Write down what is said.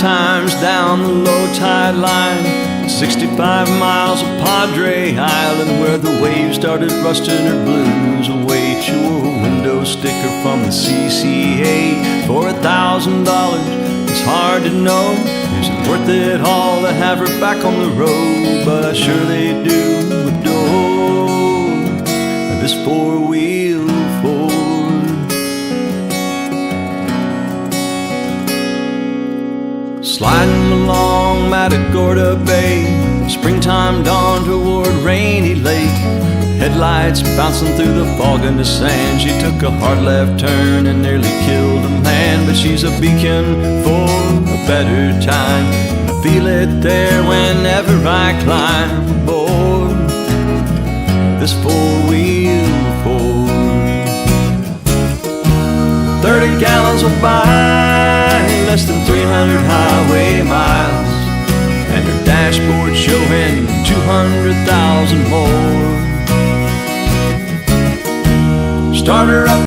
times down the low tide line, 65 miles of Padre Island, where the waves started rusting her blues away. Your window sticker from the CCA for $1,000. It's hard to know, is it worth it all to have her back on the road? But I surely do adore this four-wheel Ford. Sliding along Matagorda Bay, springtime dawn toward Rainy Lake, headlights bouncing through the fog and the sand. She took a hard left turn and nearly killed a man, but she's a beacon for a better time. I feel it there whenever I climb aboard this four-wheel Ford. 30 gallons will buy less than 300 highway miles, and her dashboard showing 200,000 more. Start her up